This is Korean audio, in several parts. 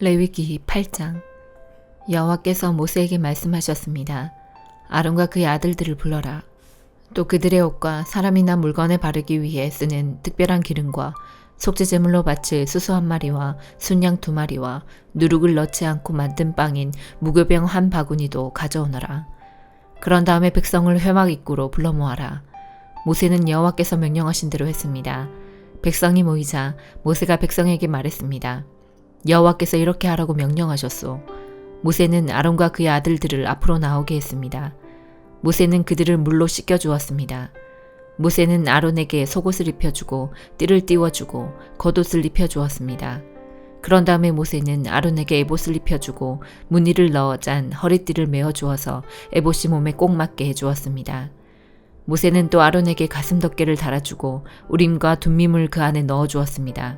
레위기 8장. 여호와께서 모세에게 말씀하셨습니다. 아론과 그의 아들들을 불러라. 또 그들의 옷과 사람이나 물건에 바르기 위해 쓰는 특별한 기름과 속죄제물로 바칠 수소 1마리와 순양 2마리와 누룩을 넣지 않고 만든 빵인 무교병 1바구니도 가져오너라. 그런 다음에 백성을 회막 입구로 불러 모아라. 모세는 여호와께서 명령하신 대로 했습니다. 백성이 모이자 모세가 백성에게 말했습니다. 여호와께서 이렇게 하라고 명령하셨소. 모세는 아론과 그의 아들들을 앞으로 나오게 했습니다. 모세는 그들을 물로 씻겨 주었습니다. 모세는 아론에게 속옷을 입혀주고 띠를 띄워주고 겉옷을 입혀주었습니다. 그런 다음에 모세는 아론에게 에봇을 입혀주고 무늬를 넣어 짠 허리띠를 메어주어서 에봇이 몸에 꼭 맞게 해주었습니다. 모세는 또 아론에게 가슴 덮개를 달아주고 우림과 둠밈을 그 안에 넣어주었습니다.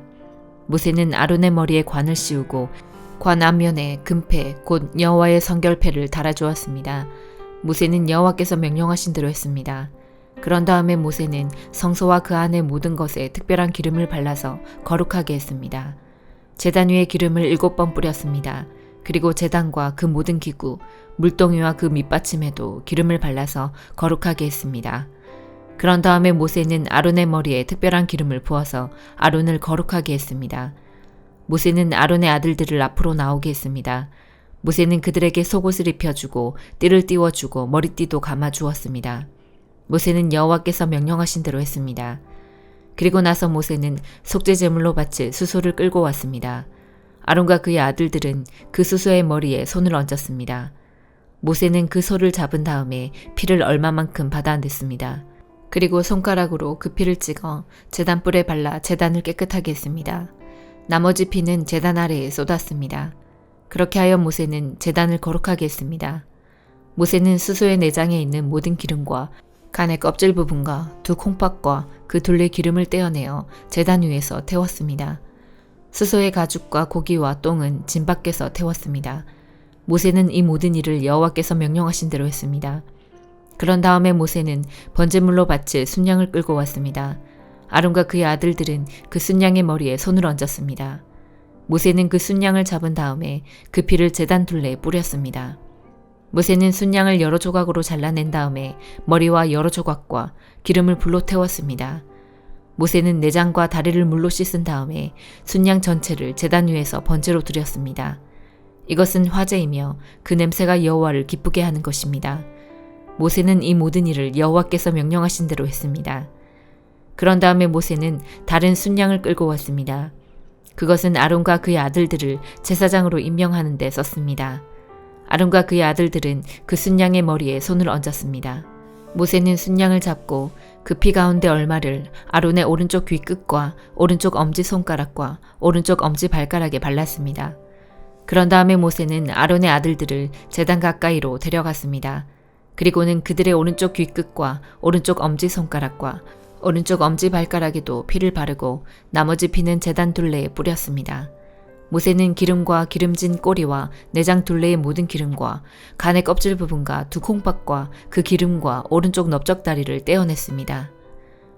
모세는 아론의 머리에 관을 씌우고 관 앞면에 금패 곧 여호와의 성결패를 달아주었습니다. 모세는 여호와께서 명령하신 대로 했습니다. 그런 다음에 모세는 성소와 그 안의 모든 것에 특별한 기름을 발라서 거룩하게 했습니다. 제단 위에 기름을 7번 뿌렸습니다. 그리고 제단과 그 모든 기구, 물동이와 그 밑받침에도 기름을 발라서 거룩하게 했습니다. 그런 다음에 모세는 아론의 머리에 특별한 기름을 부어서 아론을 거룩하게 했습니다. 모세는 아론의 아들들을 앞으로 나오게 했습니다. 모세는 그들에게 속옷을 입혀주고 띠를 띄워주고 머리띠도 감아주었습니다. 모세는 여호와께서 명령하신 대로 했습니다. 그리고 나서 모세는 속죄제물로 바칠 수소를 끌고 왔습니다. 아론과 그의 아들들은 그 수소의 머리에 손을 얹었습니다. 모세는 그 소를 잡은 다음에 피를 얼마만큼 받아냈습니다. 그리고 손가락으로 그 피를 찍어 제단 뿔에 발라 제단을 깨끗하게 했습니다. 나머지 피는 제단 아래에 쏟았습니다. 그렇게 하여 모세는 제단을 거룩하게 했습니다. 모세는 수소의 내장에 있는 모든 기름과 간의 껍질 부분과 두 콩팥과 그 둘레 기름을 떼어내어 제단 위에서 태웠습니다. 수소의 가죽과 고기와 똥은 진 밖에서 태웠습니다. 모세는 이 모든 일을 여호와께서 명령하신 대로 했습니다. 그런 다음에 모세는 번제물로 바칠 순양을 끌고 왔습니다. 아론과 그의 아들들은 그 순양의 머리에 손을 얹었습니다. 모세는 그 순양을 잡은 다음에 그 피를 제단 둘레에 뿌렸습니다. 모세는 순양을 여러 조각으로 잘라낸 다음에 머리와 여러 조각과 기름을 불로 태웠습니다. 모세는 내장과 다리를 물로 씻은 다음에 순양 전체를 제단 위에서 번제로 드렸습니다. 이것은 화제이며 그 냄새가 여호와를 기쁘게 하는 것입니다. 모세는 이 모든 일을 여호와께서 명령하신 대로 했습니다. 그런 다음에 모세는 다른 순양을 끌고 왔습니다. 그것은 아론과 그의 아들들을 제사장으로 임명하는 데 썼습니다. 아론과 그의 아들들은 그 순양의 머리에 손을 얹었습니다. 모세는 순양을 잡고 그 피 가운데 얼마를 아론의 오른쪽 귀 끝과 오른쪽 엄지손가락과 오른쪽 엄지발가락에 발랐습니다. 그런 다음에 모세는 아론의 아들들을 제단 가까이로 데려갔습니다. 그리고는 그들의 오른쪽 귀 끝과 오른쪽 엄지손가락과 오른쪽 엄지발가락에도 피를 바르고 나머지 피는 제단 둘레에 뿌렸습니다. 모세는 기름과 기름진 꼬리와 내장 둘레의 모든 기름과 간의 껍질 부분과 두 콩팥과 그 기름과 오른쪽 넓적다리를 떼어냈습니다.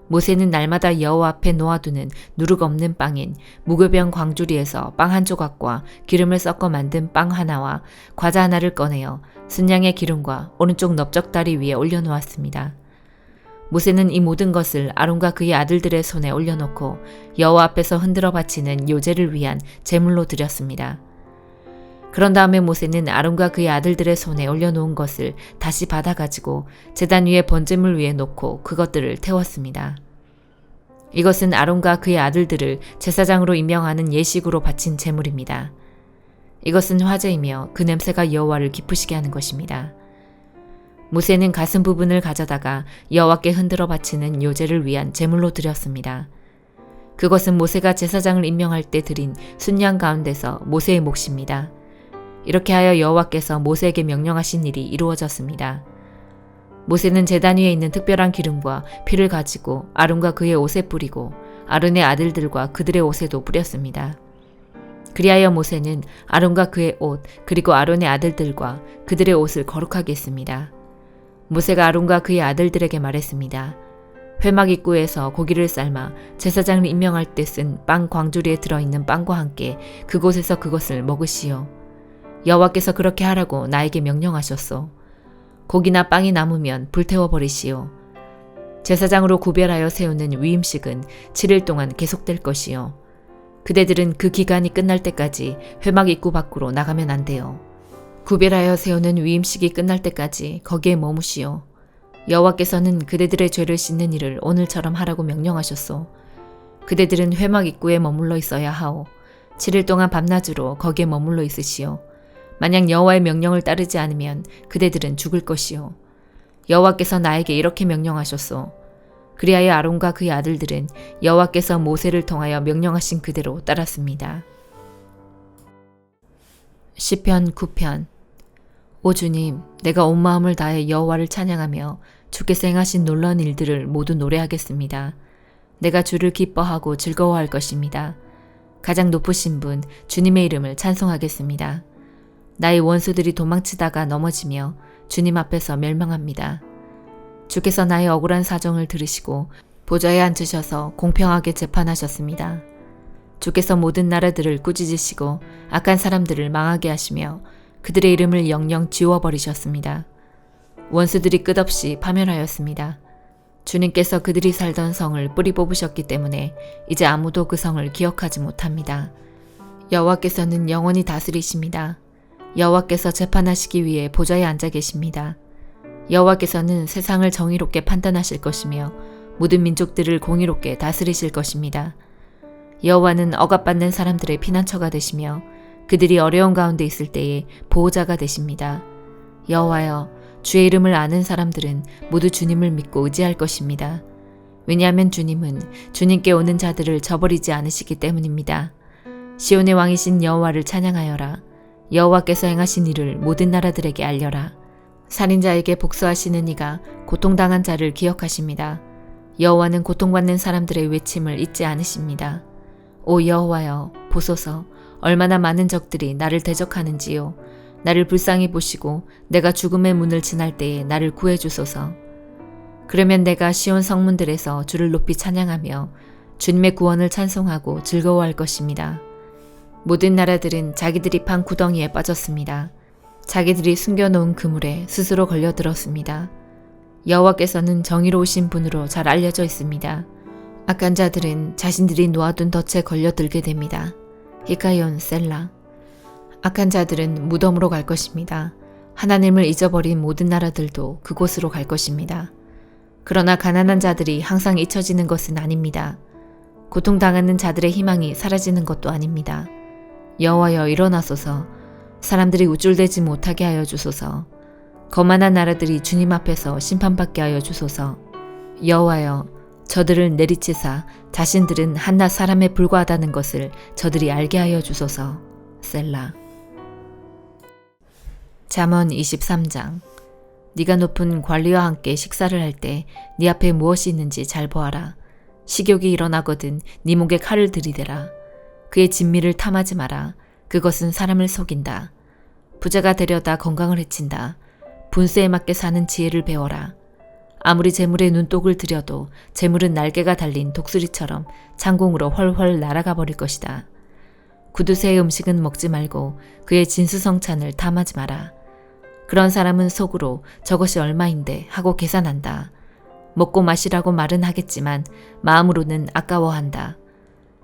모세는 날마다 여호와 앞에 놓아두는 누룩 없는 빵인 무교병 광주리에서 빵 한 조각과 기름을 섞어 만든 빵 하나와 과자 하나를 꺼내어 순양의 기름과 오른쪽 넓적다리 위에 올려놓았습니다. 모세는 이 모든 것을 아론과 그의 아들들의 손에 올려놓고 여호와 앞에서 흔들어 바치는 요제를 위한 제물로 드렸습니다. 그런 다음에 모세는 아론과 그의 아들들의 손에 올려놓은 것을 다시 받아가지고 제단 위에 번제물 위에 놓고 그것들을 태웠습니다. 이것은 아론과 그의 아들들을 제사장으로 임명하는 예식으로 바친 제물입니다. 이것은 화제이며 그 냄새가 여호와를 기쁘시게 하는 것입니다. 모세는 가슴 부분을 가져다가 여호와께 흔들어 바치는 요제를 위한 제물로 드렸습니다. 그것은 모세가 제사장을 임명할 때 드린 순양 가운데서 모세의 몫입니다. 이렇게 하여 여호와께서 모세에게 명령하신 일이 이루어졌습니다. 모세는 제단 위에 있는 특별한 기름과 피를 가지고 아론과 그의 옷에 뿌리고 아론의 아들들과 그들의 옷에도 뿌렸습니다. 그리하여 모세는 아론과 그의 옷 그리고 아론의 아들들과 그들의 옷을 거룩하게 했습니다. 모세가 아론과 그의 아들들에게 말했습니다. 회막 입구에서 고기를 삶아 제사장을 임명할 때 쓴 빵 광주리에 들어있는 빵과 함께 그곳에서 그것을 먹으시오. 여호와께서 그렇게 하라고 나에게 명령하셨소. 고기나 빵이 남으면 불태워버리시오. 제사장으로 구별하여 세우는 위임식은 7일 동안 계속될 것이요. 그대들은 그 기간이 끝날 때까지 회막 입구 밖으로 나가면 안 돼요. 구별하여 세우는 위임식이 끝날 때까지 거기에 머무시오. 여호와께서는 그대들의 죄를 씻는 일을 오늘처럼 하라고 명령하셨소. 그대들은 회막 입구에 머물러 있어야 하오. 7일 동안 밤낮으로 거기에 머물러 있으시오. 만약 여호와의 명령을 따르지 않으면 그대들은 죽을 것이오. 여호와께서 나에게 이렇게 명령하셨소. 그리하여 아론과 그의 아들들은 여호와께서 모세를 통하여 명령하신 그대로 따랐습니다. 시편 9편. 오 주님, 내가 온 마음을 다해 여호와를 찬양하며 주께서 행하신 놀라운 일들을 모두 노래하겠습니다. 내가 주를 기뻐하고 즐거워할 것입니다. 가장 높으신 분 주님의 이름을 찬송하겠습니다. 나의 원수들이 도망치다가 넘어지며 주님 앞에서 멸망합니다. 주께서 나의 억울한 사정을 들으시고 보좌에 앉으셔서 공평하게 재판하셨습니다. 주께서 모든 나라들을 꾸짖으시고 악한 사람들을 망하게 하시며 그들의 이름을 영영 지워버리셨습니다. 원수들이 끝없이 파멸하였습니다. 주님께서 그들이 살던 성을 뿌리 뽑으셨기 때문에 이제 아무도 그 성을 기억하지 못합니다. 여호와께서는 영원히 다스리십니다. 여호와께서 재판하시기 위해 보좌에 앉아 계십니다. 여호와께서는 세상을 정의롭게 판단하실 것이며 모든 민족들을 공의롭게 다스리실 것입니다. 여호와는 억압받는 사람들의 피난처가 되시며 그들이 어려운 가운데 있을 때에 보호자가 되십니다. 여호와여, 주의 이름을 아는 사람들은 모두 주님을 믿고 의지할 것입니다. 왜냐하면 주님은 주님께 오는 자들을 저버리지 않으시기 때문입니다. 시온의 왕이신 여호와를 찬양하여라. 여호와께서 행하신 일을 모든 나라들에게 알려라. 살인자에게 복수하시는 이가 고통당한 자를 기억하십니다. 여호와는 고통받는 사람들의 외침을 잊지 않으십니다. 오 여호와여, 보소서. 얼마나 많은 적들이 나를 대적하는지요. 나를 불쌍히 보시고 내가 죽음의 문을 지날 때에 나를 구해주소서. 그러면 내가 시온 성문들에서 주를 높이 찬양하며 주님의 구원을 찬송하고 즐거워할 것입니다. 모든 나라들은 자기들이 판 구덩이에 빠졌습니다. 자기들이 숨겨놓은 그물에 스스로 걸려들었습니다. 여호와께서는 정의로우신 분으로 잘 알려져 있습니다. 악한 자들은 자신들이 놓아둔 덫에 걸려들게 됩니다. 히카연 셀라. 악한 자들은 무덤으로 갈 것입니다. 하나님을 잊어버린 모든 나라들도 그곳으로 갈 것입니다. 그러나 가난한 자들이 항상 잊혀지는 것은 아닙니다. 고통당하는 자들의 희망이 사라지는 것도 아닙니다. 여호와여, 일어나소서. 사람들이 우쭐대지 못하게 하여 주소서. 거만한 나라들이 주님 앞에서 심판받게 하여 주소서. 여호와여, 저들을 내리치사 자신들은 한낱 사람에 불과하다는 것을 저들이 알게 하여 주소서. 셀라. 잠언 23장. 네가 높은 관리와 함께 식사를 할 때 네 앞에 무엇이 있는지 잘 보아라. 식욕이 일어나거든 네 목에 칼을 들이대라. 그의 진미를 탐하지 마라. 그것은 사람을 속인다. 부자가 되려다 건강을 해친다. 분수에 맞게 사는 지혜를 배워라. 아무리 재물에 눈독을 들여도 재물은 날개가 달린 독수리처럼 창공으로 훨훨 날아가 버릴 것이다. 구두쇠의 음식은 먹지 말고 그의 진수성찬을 탐하지 마라. 그런 사람은 속으로 저것이 얼마인데 하고 계산한다. 먹고 마시라고 말은 하겠지만 마음으로는 아까워한다.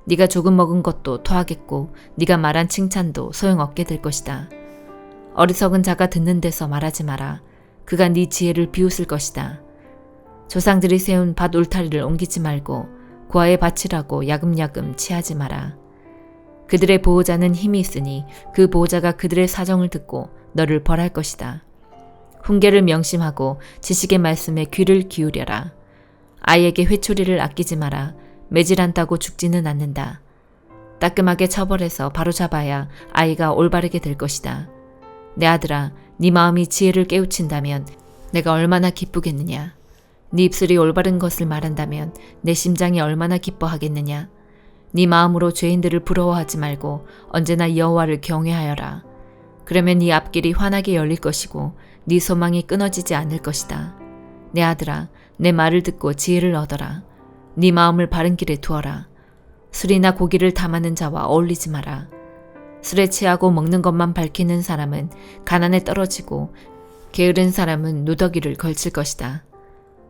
네가 조금 먹은 것도 토하겠고 네가 말한 칭찬도 소용없게 될 것이다. 어리석은 자가 듣는 데서 말하지 마라. 그가 네 지혜를 비웃을 것이다. 조상들이 세운 밭 울타리를 옮기지 말고 고아의 밭이라고 야금야금 취하지 마라. 그들의 보호자는 힘이 있으니 그 보호자가 그들의 사정을 듣고 너를 벌할 것이다. 훈계를 명심하고 지식의 말씀에 귀를 기울여라. 아이에게 회초리를 아끼지 마라. 매질 않다고 죽지는 않는다. 따끔하게 처벌해서 바로잡아야 아이가 올바르게 될 것이다. 내 아들아, 네 마음이 지혜를 깨우친다면 내가 얼마나 기쁘겠느냐. 네 입술이 올바른 것을 말한다면 내 심장이 얼마나 기뻐하겠느냐. 네 마음으로 죄인들을 부러워하지 말고 언제나 여호와를 경외하여라. 그러면 네 앞길이 환하게 열릴 것이고 네 소망이 끊어지지 않을 것이다. 내 아들아, 내 말을 듣고 지혜를 얻어라. 네 마음을 바른 길에 두어라. 술이나 고기를 탐하는 자와 어울리지 마라. 술에 취하고 먹는 것만 밝히는 사람은 가난에 떨어지고 게으른 사람은 누더기를 걸칠 것이다.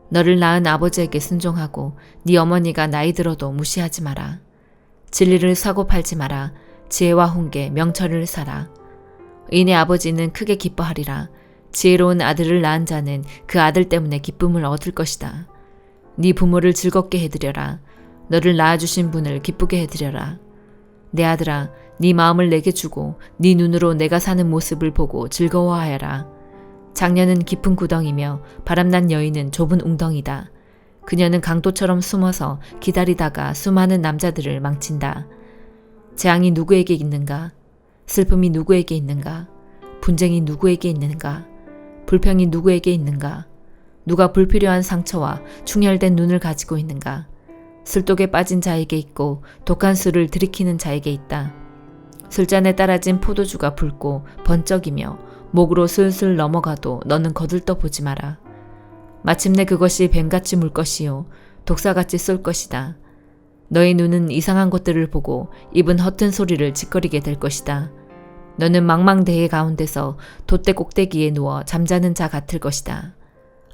너를 낳은 아버지에게 순종하고 네 어머니가 나이 들어도 무시하지 마라. 진리를 사고 팔지 마라. 지혜와 훈계, 명철을 사라. 이내 아버지는 크게 기뻐하리라. 지혜로운 아들을 낳은 자는 그 아들 때문에 기쁨을 얻을 것이다. 네 부모를 즐겁게 해드려라. 너를 낳아주신 분을 기쁘게 해드려라. 내 아들아, 네 마음을 내게 주고 네 눈으로 내가 사는 모습을 보고 즐거워하여라. 장녀는 깊은 구덩이며 바람난 여인은 좁은 웅덩이다. 그녀는 강도처럼 숨어서 기다리다가 수많은 남자들을 망친다. 재앙이 누구에게 있는가? 슬픔이 누구에게 있는가? 분쟁이 누구에게 있는가? 불평이 누구에게 있는가? 누가 불필요한 상처와 충혈된 눈을 가지고 있는가? 술독에 빠진 자에게 있고 독한 술을 들이키는 자에게 있다. 술잔에 따라진 포도주가 붉고 번쩍이며 목으로 슬슬 넘어가도 너는 거들떠 보지 마라. 마침내 그것이 뱀같이 물 것이요 독사같이 쏠 것이다. 너의 눈은 이상한 것들을 보고 입은 허튼 소리를 짓거리게 될 것이다. 너는 망망대해 가운데서 돛대 꼭대기에 누워 잠자는 자 같을 것이다.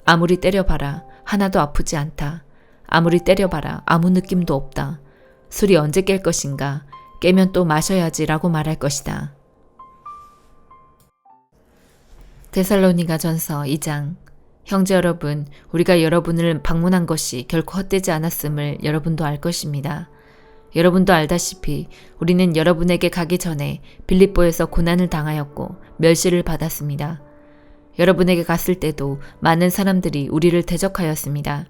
아무리 때려봐라 하나도 아프지 않다. 아무리 때려봐라 아무 느낌도 없다. 술이 언제 깰 것인가? 깨면 또 마셔야지 라고 말할 것이다. 데살로니가 전서 2장. 형제 여러분, 우리가 여러분을 방문한 것이 결코 헛되지 않았음을 여러분도 알 것입니다. 여러분도 알다시피 우리는 여러분에게 가기 전에 빌립보에서 고난을 당하였고 멸시를 받았습니다. 여러분에게 갔을 때도 많은 사람들이 우리를 대적하였습니다.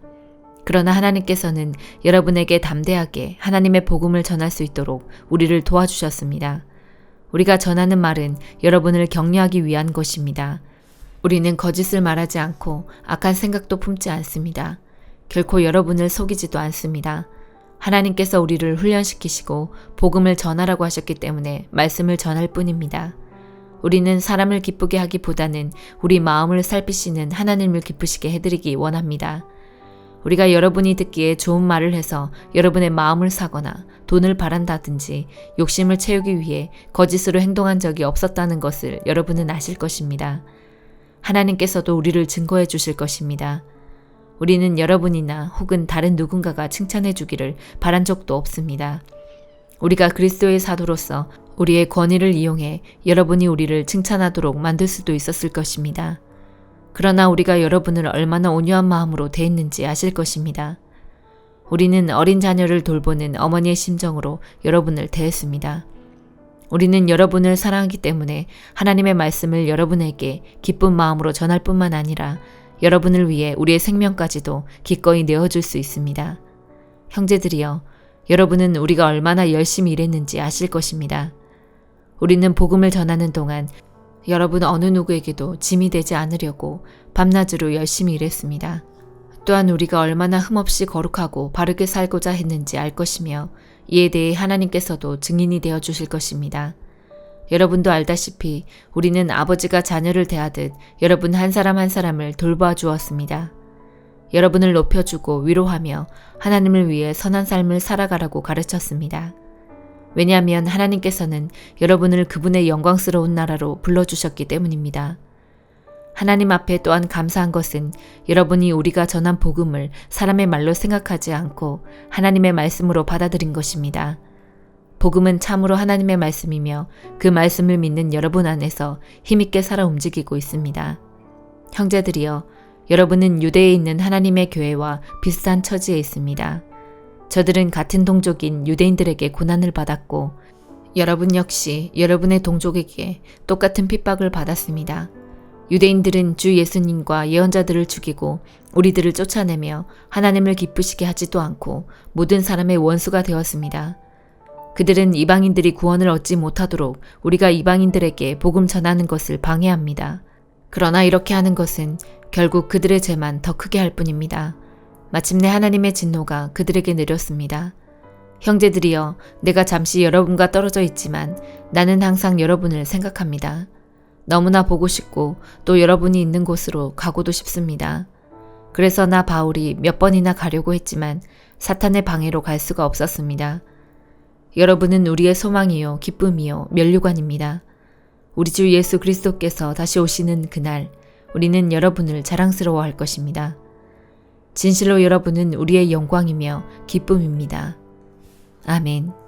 그러나 하나님께서는 여러분에게 담대하게 하나님의 복음을 전할 수 있도록 우리를 도와주셨습니다. 우리가 전하는 말은 여러분을 격려하기 위한 것입니다. 우리는 거짓을 말하지 않고 악한 생각도 품지 않습니다. 결코 여러분을 속이지도 않습니다. 하나님께서 우리를 훈련시키시고 복음을 전하라고 하셨기 때문에 말씀을 전할 뿐입니다. 우리는 사람을 기쁘게 하기보다는 우리 마음을 살피시는 하나님을 기쁘시게 해드리기 원합니다. 우리가 여러분이 듣기에 좋은 말을 해서 여러분의 마음을 사거나 돈을 바란다든지 욕심을 채우기 위해 거짓으로 행동한 적이 없었다는 것을 여러분은 아실 것입니다. 하나님께서도 우리를 증거해 주실 것입니다. 우리는 여러분이나 혹은 다른 누군가가 칭찬해 주기를 바란 적도 없습니다. 우리가 그리스도의 사도로서 우리의 권위를 이용해 여러분이 우리를 칭찬하도록 만들 수도 있었을 것입니다. 그러나 우리가 여러분을 얼마나 온유한 마음으로 대했는지 아실 것입니다. 우리는 어린 자녀를 돌보는 어머니의 심정으로 여러분을 대했습니다. 우리는 여러분을 사랑하기 때문에 하나님의 말씀을 여러분에게 기쁜 마음으로 전할 뿐만 아니라 여러분을 위해 우리의 생명까지도 기꺼이 내어줄 수 있습니다. 형제들이여, 여러분은 우리가 얼마나 열심히 일했는지 아실 것입니다. 우리는 복음을 전하는 동안 여러분 어느 누구에게도 짐이 되지 않으려고 밤낮으로 열심히 일했습니다. 또한 우리가 얼마나 흠없이 거룩하고 바르게 살고자 했는지 알 것이며 이에 대해 하나님께서도 증인이 되어 주실 것입니다. 여러분도 알다시피 우리는 아버지가 자녀를 대하듯 여러분 한 사람 한 사람을 돌봐 주었습니다. 여러분을 높여주고 위로하며 하나님을 위해 선한 삶을 살아가라고 가르쳤습니다. 왜냐하면 하나님께서는 여러분을 그분의 영광스러운 나라로 불러주셨기 때문입니다. 하나님 앞에 또한 감사한 것은 여러분이 우리가 전한 복음을 사람의 말로 생각하지 않고 하나님의 말씀으로 받아들인 것입니다. 복음은 참으로 하나님의 말씀이며 그 말씀을 믿는 여러분 안에서 힘있게 살아 움직이고 있습니다. 형제들이여, 여러분은 유대에 있는 하나님의 교회와 비슷한 처지에 있습니다. 저들은 같은 동족인 유대인들에게 고난을 받았고 여러분 역시 여러분의 동족에게 똑같은 핍박을 받았습니다. 유대인들은 주 예수님과 예언자들을 죽이고 우리들을 쫓아내며 하나님을 기쁘시게 하지도 않고 모든 사람의 원수가 되었습니다. 그들은 이방인들이 구원을 얻지 못하도록 우리가 이방인들에게 복음 전하는 것을 방해합니다. 그러나 이렇게 하는 것은 결국 그들의 죄만 더 크게 할 뿐입니다. 마침내 하나님의 진노가 그들에게 내렸습니다. 형제들이여, 내가 잠시 여러분과 떨어져 있지만 나는 항상 여러분을 생각합니다. 너무나 보고 싶고 또 여러분이 있는 곳으로 가고도 싶습니다. 그래서 나 바울이 몇 번이나 가려고 했지만 사탄의 방해로 갈 수가 없었습니다. 여러분은 우리의 소망이요, 기쁨이요, 면류관입니다. 우리 주 예수 그리스도께서 다시 오시는 그날 우리는 여러분을 자랑스러워할 것입니다. 진실로 여러분은 우리의 영광이며 기쁨입니다. 아멘.